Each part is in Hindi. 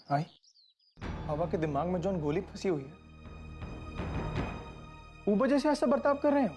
आई, बाबा के दिमाग में जॉन गोली फंसी हुई है, वो वजह से ऐसा बर्ताव कर रहे हो।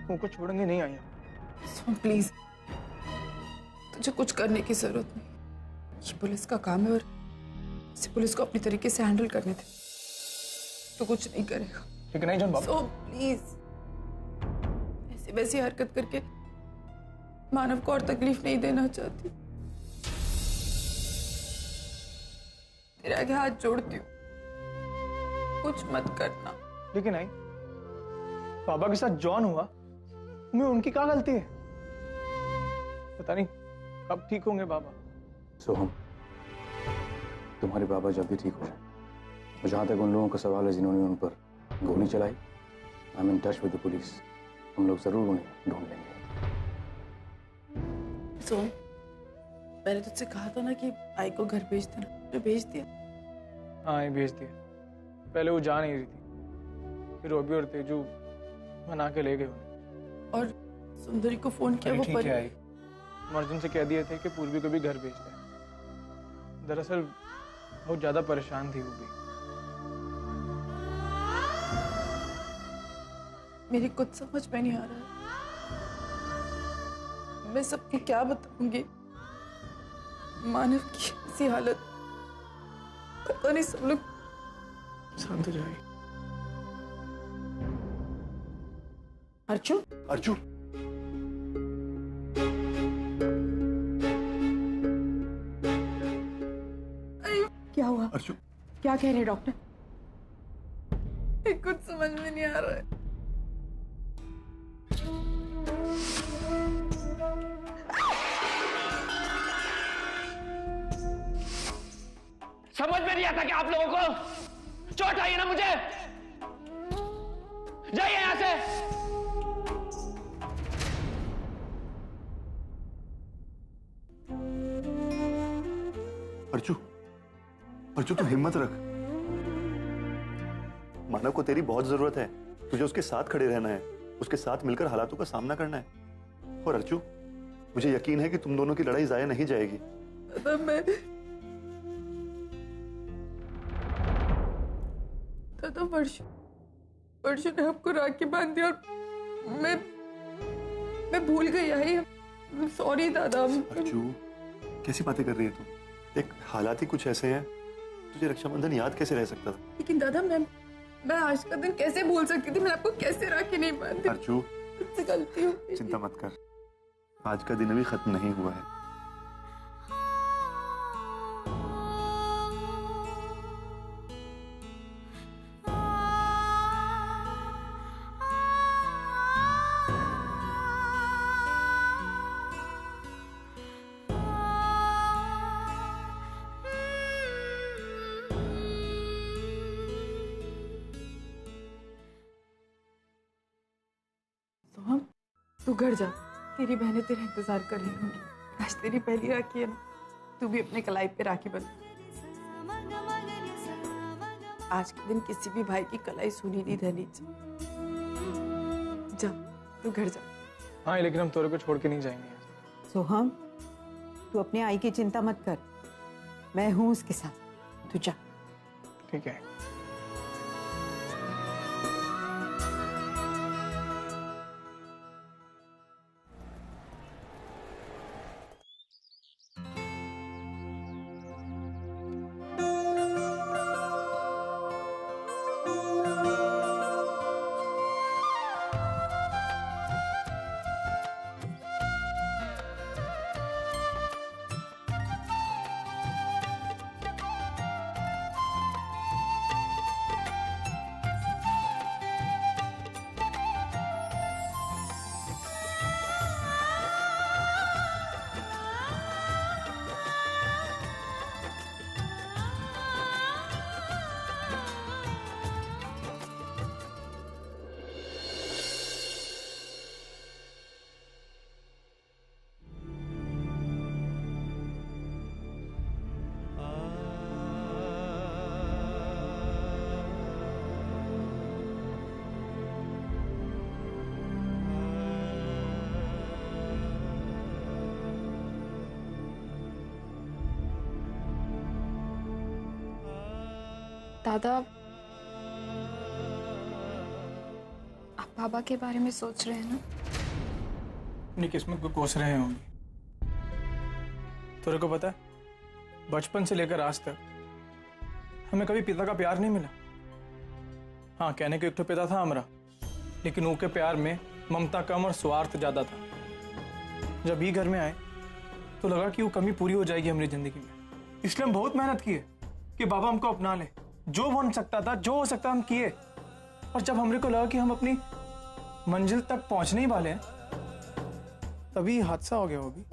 उनको छोड़ेंगे नहीं आई। प्लीज, तुझे कुछ करने की जरूरत नहीं। ये पुलिस का काम है और इसे पुलिस को अपनी तरीके से हैंडल करने दे। तो कुछ नहीं करेगा। लेकिन नहीं जॉन बाबा। प्लीज, ऐसी वैसी हरकत करके मानव को और तकलीफ नहीं देना चाहती। तेरे आगे हाथ जोड़ती हूँ, कुछ मत करना। लेकिन आई, बाबा के साथ जॉन हुआ, मैं उनकी क्या गलती है? पता नहीं कब ठीक होंगे बाबा। सोहम, तुम्हारे बाबा जल्दी ठीक हो जाए। और जहां तक उन लोगों का सवाल है जिन्होंने उन पर गोली चलाई, I am in touch with the police. हम लोग जरूर उन्हें ढूंढ लेंगे। सोहम, मैंने तुझसे कहा था ना कि आई को घर भेज देना, तो भेज दिया। हाँ, ये भेज दिया। पहले वो जा नहीं रही थी, फिर रोबी और तेजू मना के ले गए उन्हें। और सुंदरी को फोन किया, वो ठीक है आई, मर्जन से कह दिए थे कि पूर्वी को भी घर भेज दें। दरअसल बहुत ज्यादा परेशान थी वो भी। मेरी कुछ समझ में नहीं आ रहा है। मैं सबको क्या बताऊंगी? मानव की ऐसी हालत, पता नहीं सब लोग। शांत हो जाए। अर्चू, अर्चू, क्या हुआ? अर्चू, क्या कह रहे हैं डॉक्टर? कुछ समझ में नहीं आ रहा है। समझ में नहीं आता कि आप लोगों को चोट आई है ना। मुझे जाइए यहां से। अर्चू, अर्चू, तू हिम्मत रख। मानव को तेरी बहुत जरूरत है। तुझे उसके साथ खड़े रहना है, उसके साथ मिलकर हालातों का सामना करना है। और अर्चू, मुझे यकीन है कि तुम दोनों की लड़ाई जाया नहीं जाएगी। दादा, परशु ने आपको राखी बांध दी और मैं भूल गई। आई, सॉरी दादा। अर्चू, कैसी बातें कर रही है तुम? देख, हालात ही कुछ ऐसे हैं, तुझे रक्षाबंधन याद कैसे रह सकता था? लेकिन दादा, मैं आज का दिन कैसे भूल सकती थी? मैं आपको कैसे राखी नहीं बांधी? अर्चू, मुझसे गलती हो गई। चिंता मत कर, आज का दिन अभी खत्म नहीं हुआ है। सोहम, तू घर जा, तेरी बहनें तेरा इंतजार कर रही होंगी। आज तेरी पहली राखी है ना, तू भी अपने कलाई पे राखी बंध। आज के दिन किसी भी भाई की कलाई सुनी नहीं रहनी चाहिए। जा, तू घर जा। हाँ, लेकिन हम तोरे को छोड़ के नहीं जाएंगे। सोहम, तू अपने आई की चिंता मत कर, मैं हूं उसके साथ। तू जा। ठीक है। दादा, आप बाबा के बारे में सोच रहे हैं ना? अपनी किस्मत को कोस रहे होंगे। तेरे को पता है, बचपन से लेकर आज तक हमें कभी पिता का प्यार नहीं मिला। हाँ, कहने को एक तो पिता था हमारा, लेकिन उनके प्यार में ममता कम और स्वार्थ ज्यादा था। जब ही घर में आए तो लगा कि वो कमी पूरी हो जाएगी हमारी जिंदगी में, इसलिए हम बहुत मेहनत किए कि बाबा हमको अपना ले। जो बन सकता था, जो हो सकता हम किए। और जब हमरे को लगा कि हम अपनी मंजिल तक पहुंचने ही वाले हैं, तभी हादसा हो गया। वो भी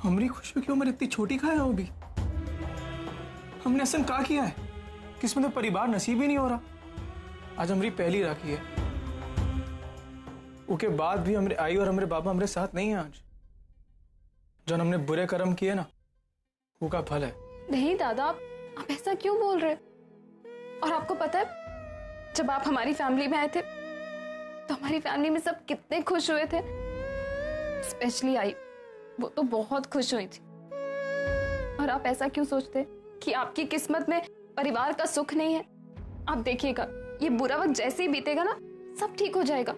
हमारी खुशियों की उम्र इतनी छोटी कहाँ है? वो भी हमने ऐसा क्या किया है? किस्मत में परिवार नसीब ही नहीं हो रहा। आज हमारी पहली राखी है, उसके बाद भी हमारे आई और हमारे बाबा हमारे साथ नहीं है। आज जो हमने बुरे कर्म किए ना, वो का फल है। नहीं दादा, आप ऐसा क्यों बोल रहे? और आपको पता है, जब आप हमारी फैमिली में आए थे तो हमारी फैमिली में सब कितने खुश हुए थे। स्पेशली आई, वो तो बहुत खुश हुई थी। और आप ऐसा क्यों सोचते कि आपकी किस्मत में परिवार का सुख नहीं है? आप देखिएगा, ये बुरा वक्त जैसे ही बीतेगा ना, सब ठीक हो जाएगा,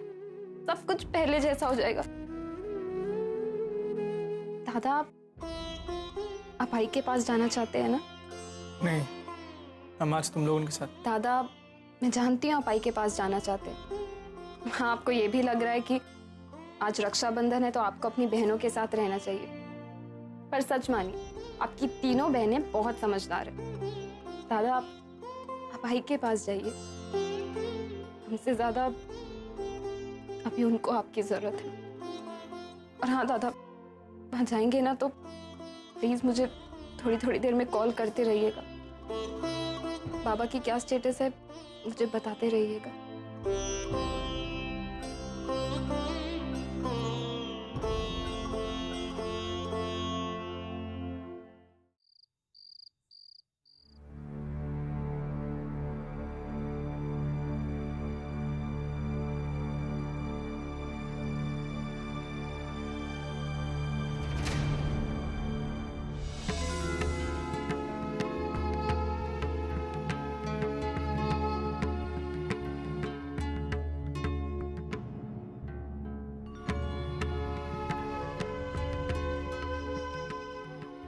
सब कुछ पहले जैसा हो जाएगा। दादा, आप आई के पास जाना चाहते हैं ना? नहीं, हम आज तुम लोग उनके साथ। दादा, मैं जानती हूँ आप आई के पास जाना चाहते हैं। हाँ, आपको ये भी लग रहा है कि आज रक्षाबंधन है तो आपको अपनी बहनों के साथ रहना चाहिए। पर सच मानिए, आपकी तीनों बहनें बहुत समझदार हैं। दादा, आप आई के पास जाइए। हमसे ज्यादा अभी उनको आपकी जरूरत है। और हाँ दादा, वहाँ जाएंगे ना तो प्लीज मुझे थोड़ी थोड़ी देर में कॉल करते रहिएगा। बाबा की क्या स्टेटस है मुझे बताते रहिएगा।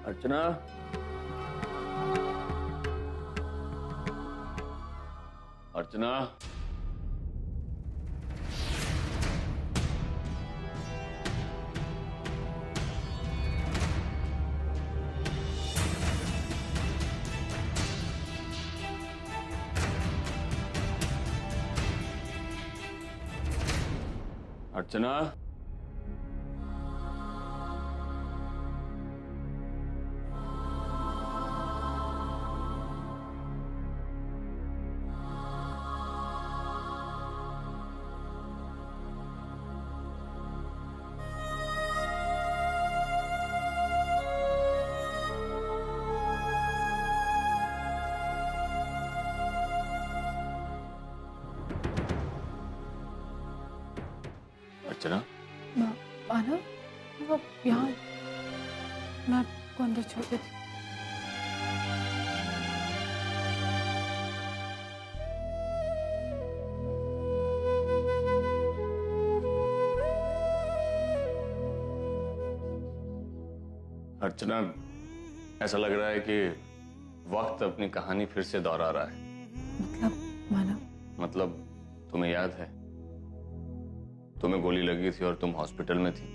अर्चना, अर्चना, अर्चना, अर्चना, मानव, वो यहाँ, मैं आपको अंदर छोड़ देती। अर्चना, ऐसा लग रहा है कि वक्त अपनी कहानी फिर से दोहरा रहा है। मतलब मानव, मतलब तुम्हें याद है, तुम्हें गोली लगी थी और तुम हॉस्पिटल में थी।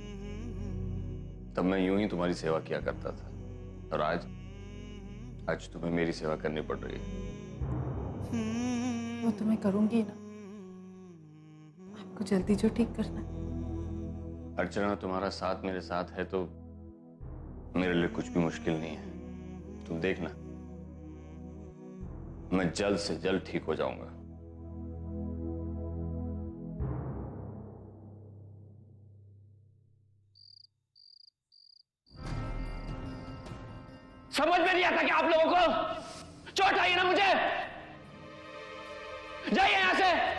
तब मैं यूं ही तुम्हारी सेवा किया करता था, और आज तुम्हें मेरी सेवा करनी पड़ रही है। वो तो मैं करूंगी ना, आपको जल्दी जो ठीक करना है। अर्चना, तुम्हारा साथ मेरे साथ है तो मेरे लिए कुछ भी मुश्किल नहीं है। तुम देखना, मैं जल्द से जल्द ठीक हो जाऊंगा। समझ में नहीं आता कि आप लोगों को? चोट आई ना मुझे, जाइए यहां से।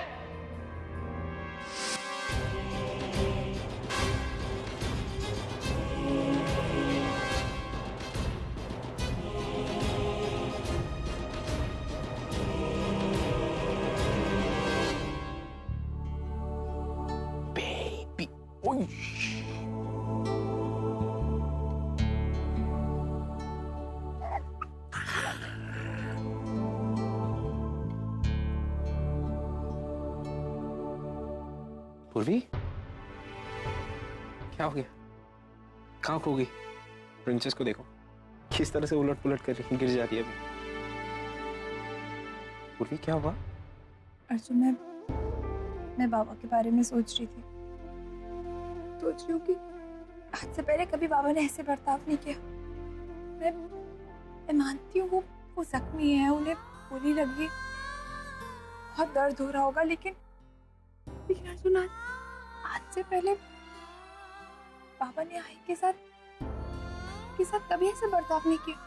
ओए पूर्वी, क्या हो गया? कहाँ खो गई? प्रिंसेस को देखो किस तरह से उलट पुलट कर गिर जाती है अभी। पूर्वी क्या हुआ? अर्जुन, मैं बाबा के बारे में सोच रही थी। सोच रही हूँ कि आज से पहले कभी बाबा ने ऐसे बर्ताव नहीं किया। मैं मानती हूँ वो जख्मी है, उन्हें गोली लग गई, बहुत दर्द हो रहा होगा, लेकिन अर्जुन आज से पहले बाबा ने आई के साथ कभी ऐसे बर्ताव नहीं किया।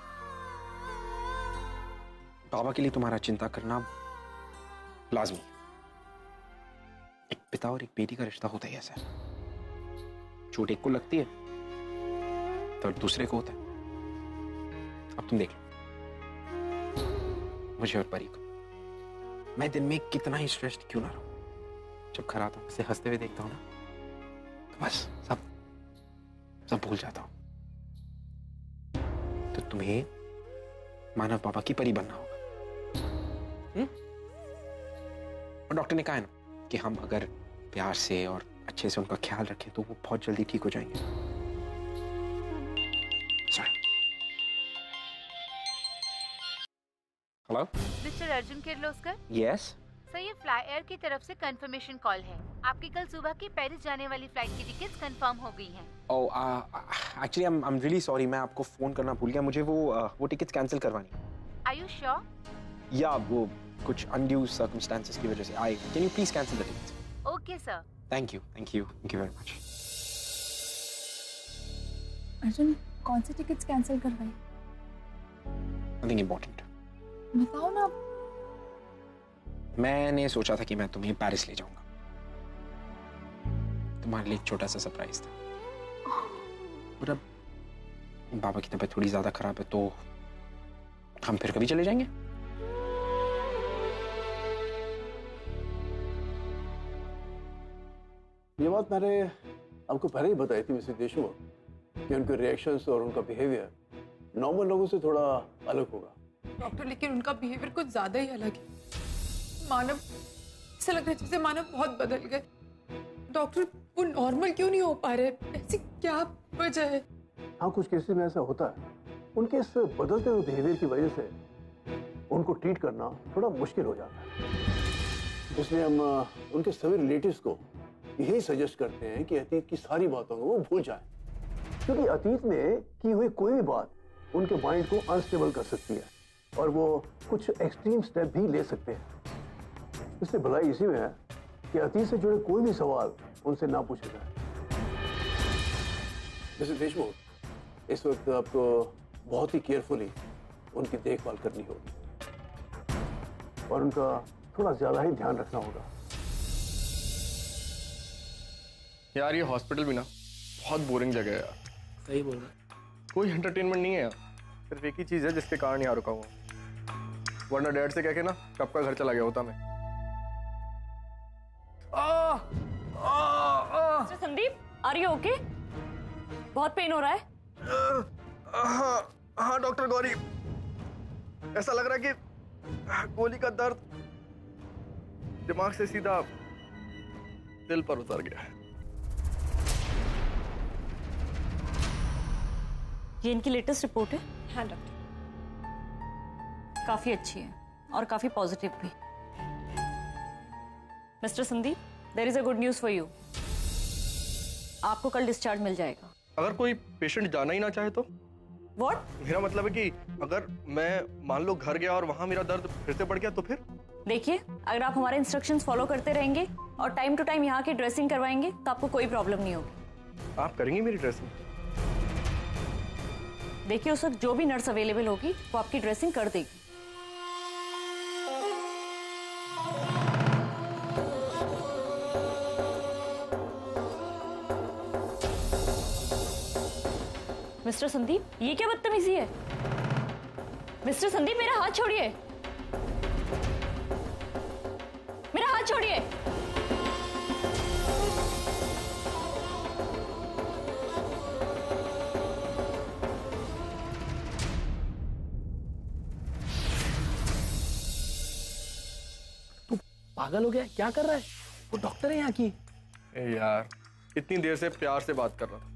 बाबा के लिए तुम्हारा चिंता करना लाजमी है। एक पिता और एक बेटी का रिश्ता होता ही ऐसा है। चोट एक को लगती है तो दूसरे को होता है। अब तुम देख लो, मुझे और परी को मैं दिन में कितना ही स्ट्रेस्ड क्यों ना रहूं, जब घर आता हूं उसे हंसते हुए देखता हूं ना, तो बस सब भूल जाता हूं। तो तुम्हें मानव बाबा की परी बनना होगा। और डॉक्टर ने कहा है ना कि हम अगर प्यार से और अच्छे से उनका ख्याल रखें तो वो बहुत जल्दी ठीक हो जाएंगे। Sorry. Hello mister Arjun Kirloskar. Yes sir, ये फ्लाई एयर की तरफ से कंफर्मेशन कॉल है। आपकी कल सुबह की पेरिस जाने वाली फ्लाइट की टिकट्स कंफर्म हो गई हैं। Actually I am really sorry, मैं आपको फोन करना भूल गया। मुझे वो टिकट्स कैंसिल करवानी है। Are you sure? या वो कुछ अनड्यू सर्कमस्टेंसेस की वजह से। Can you please cancel the tickets? Okay sir. Thank you very much. Arjun, कौन सी टिकट्स कैंसिल करवाई? Nothing important. बताओ ना। मैंने सोचा था कि मैं तुम्हें पेरिस ले जाऊंगा। तुम्हारे लिए एक छोटा सा सरप्राइज था। और अब बाबा की तबीयत थोड़ी ज्यादा खराब है तो हम फिर कभी चले जाएंगे। ये बात मैंने आपको पहले ही बताई थी मिसेस देशमुख कि उनके रिएक्शंस और उनका बिहेवियर नॉर्मल लोगों से थोड़ा अलग होगा। डॉक्टर, लेकिन उनका बिहेवियर कुछ ज्यादा ही अलग है। मानव, ऐसा लग रहा है जैसे मानव बहुत बदल गए। डॉक्टर, वो नॉर्मल क्यों नहीं हो पा रहे? ऐसी क्या वजह है? हाँ, कुछ केसेस में ऐसा होता है। उनके इस बदलते हुए बिहेवियर की वजह से उनको ट्रीट करना थोड़ा मुश्किल हो जाता है। इसलिए हम उनके सभी रिलेटिव्स को यही सजेस्ट करते हैं कि अतीत की सारी बातों को वो भूल जाएं, क्योंकि अतीत में की हुई कोई भी बात उनके माइंड को अनस्टेबल कर सकती है और वो कुछ एक्सट्रीम स्टेप भी ले सकते हैं। इसलिए भलाई इसी में है कि अतीत से जुड़े कोई भी सवाल उनसे ना पूछे जाए। मिसेस देशमुख, इस वक्त आपको बहुत ही केयरफुली उनकी देखभाल करनी होगी और उनका थोड़ा ज्यादा ही ध्यान रखना होगा। यार, ये हॉस्पिटल भी ना बहुत बोरिंग जगह है यार। सही बोल रहा है। कोई एंटरटेनमेंट नहीं है यार। सिर्फ एक ही चीज है जिसके कारण यहाँ रुका हुआ, वरना डैड से कह के ना कब का घर चला गया होता मैं। Sandeep, are you okay? बहुत पेन हो रहा है? हाँ डॉक्टर गौरी, ऐसा लग रहा है कि गोली का दर्द दिमाग से सीधा दिल पर उतर गया है। ये इनकी लेटेस्ट रिपोर्ट है? हाँ डॉक्टर। काफी अच्छी है और काफी पॉजिटिव भी। Mister Sandeep, there is a good news for you. आपको कल डिस्चार्ज मिल जाएगा। अगर कोई पेशेंट जाना ही ना चाहे तो? व्हाट? मेरा मतलब है कि अगर मैं मान लो घर गया और वहां मेरा दर्द फिर से बढ़ गया तो फिर? देखिए, अगर आप हमारे इंस्ट्रक्शंस फॉलो करते रहेंगे और टाइम टू टाइम यहाँ की ड्रेसिंग करवाएंगे तो आपको कोई प्रॉब्लम नहीं होगी। आप करेंगे मेरी ड्रेसिंग? देखिए, उस वक्त जो भी नर्स अवेलेबल होगी वो आपकी ड्रेसिंग कर देगी। मिस्टर संदीप, ये क्या बदतमीजी है? मिस्टर संदीप, मेरा हाथ छोड़िए। मेरा हाथ छोड़िए। पागल हो गया है? क्या कर रहा है? वो डॉक्टर है यहाँ की। ए यार, इतनी देर से प्यार से बात कर रहा था,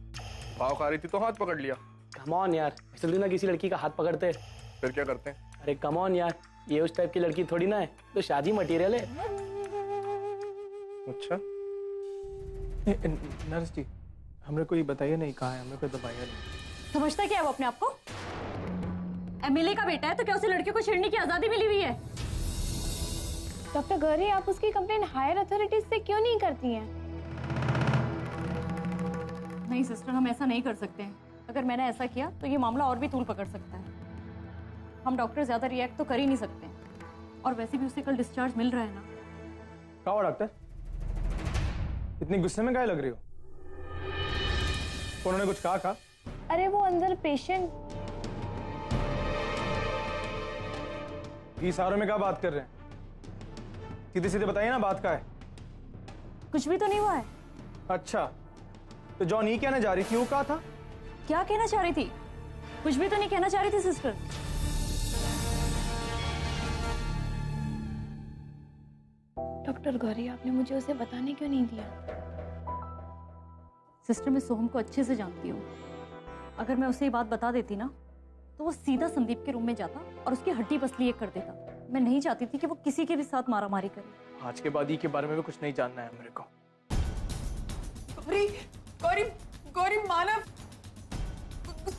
भाव खा रही थी तो हाथ पकड़ लिया। कम ऑन यार, ऐसे थोड़ी ना किसी लड़की का हाथ पकड़ते। फिर क्या करते हैं? अरे कम ऑन यार, ये उस टाइप की लड़की थोड़ी ना है, तो शादी मटेरियल है। अच्छा नर्स जी, हमने कोई बताइए नहीं, कहा है हमने कोई दबाया नहीं। समझता क्या है वो अपने आप को? एमएलए का बेटा है तो क्या उसे लड़कियों को छेड़ने की आजादी मिली हुई है? डॉक्टर गौरी, आप उसकी कंप्लेन हायर अथॉरिटीज से क्यों नहीं करती हैं? नहीं सिस्टर, हम ऐसा नहीं कर सकते हैं। अगर मैंने ऐसा किया तो ये मामला और भी तूल पकड़ सकता है। हम डॉक्टर ज्यादा रिएक्ट तो कर ही नहीं सकते, और वैसे भी उसे कल डिस्चार्ज मिल रहा है ना। क्या हुआ डॉक्टर, इतनी गुस्से में काहे लग रही हो? उन्होंने कुछ कहा? अरे वो अंदर पेशेंट। इशारों में क्या बात कर रहे हैं? सीधे सीधे बताइए ना, बात क्या है? कुछ भी तो नहीं हुआ है। अच्छा, तो जॉन ये कहना जा रही थी, वो कहा था? क्या कहना चाह रही थी? कुछ भी तो नहीं कहना चाह रही थी सिस्टर। डॉक्टर गौरी, आपने मुझे उसे बताने क्यों नहीं दिया? सिस्टर, मैं सोहम को अच्छे से जानती हूँ। अगर मैं उसे ये बात बता देती ना, तो वो सीधा संदीप के रूम में जाता और उसकी हड्डी पसली एक कर देता। मैं नहीं चाहती थी कि वो किसी के भी साथ मारामारी करे। आज के बाद ये के बारे में भी कुछ नहीं जानना है मेरे को। गौरी, गौरी, गौरी, मानव।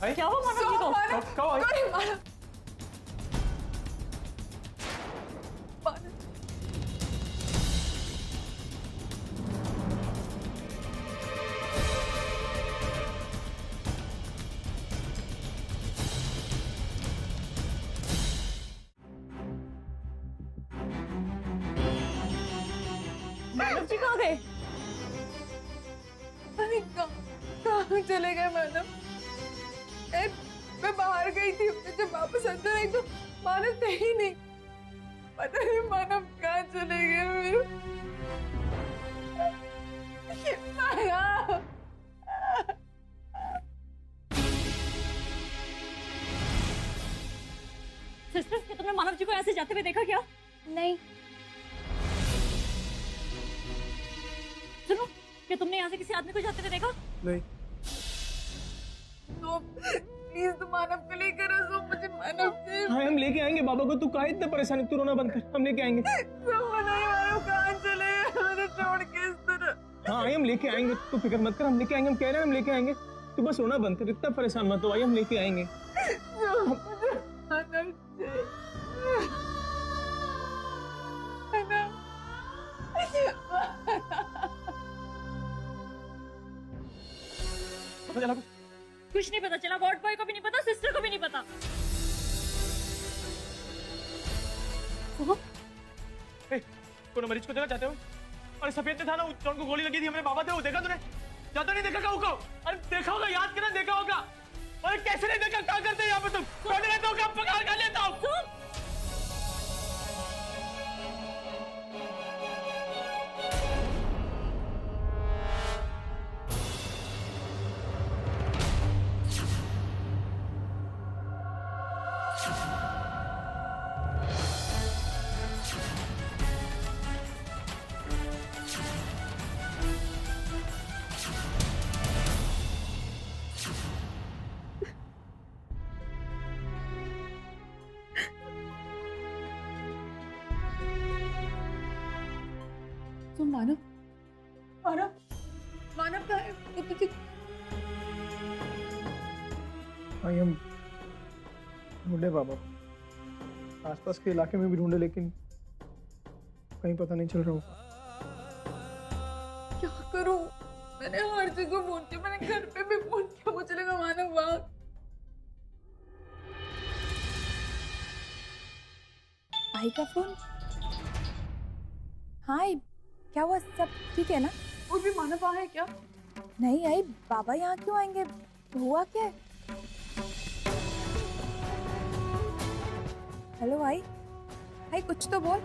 क्या हुआ मानव जी को? गौरी, मानव। मानव जी कहाँ गए? कहाँ चले गए मानव? मैं बाहर गई थी, जब वापस अंदर आई तो मानव थे ही नहीं। पता नहीं मानव कहाँ चले गए मेरे। सिस्टर, क्या तुमने मानव जी को ऐसे जाते हुए देखा क्या? नहीं। सुनो, क्या तुमने यहाँ से किसी आदमी को जाते हुए देखा? नहीं। तो प्लीज तुम मानव को लेकर आओ, मुझे मानव से। हाँ, हम लेके आएंगे बाबा को। तू काहे इतना परेशान है? तू रोना बंद कर, हम लेके आएंगे। मानव कहाँ चले गए मुझे छोड़ के इस तरह? हाँ, हम लेके आएंगे, तू फिक्र मत कर, हम लेके आएंगे। हम कह रहे हैं हम लेके आएंगे, तू बस रोना बंद कर, इतना परेशान मत हो। हम लेके आएंगे। पता चला कुछ नहीं पता चला। वार्ड बॉय को भी नहीं पता, सिस्टर को भी नहीं पता। कौन मरीज को देखा जाते हो? अरे सफेद था ना, जॉन को गोली लगी थी, हमने बाबा थे, वो देखा तूने? जाता नहीं देखा का? अरे देखा होगा, याद करना, देखा होगा। अरे कैसे नहीं देखा? क्या करते हैं यहाँ पे तुम? कौन रहता हो? कब पकड़ कर लेता हूँ? तुम मानव, मानव, मानव कहाँ है? आई हम ढूंढे बाबा, आसपास के इलाके में भी ढूंढे, लेकिन कहीं पता नहीं चल रहा होगा। क्या करूं? मैंने हर जगह फोन किया, मैंने घर पे भी फोन किया, मुझे लगा मानव वहां। आई का फोन? हाँ आई, क्या हुआ? सब ठीक है ना? और भी मानव वहां है क्या? नहीं आई, बाबा यहाँ क्यों आएंगे? हुआ क्या है? हेलो आई, आई कुछ तो बोल।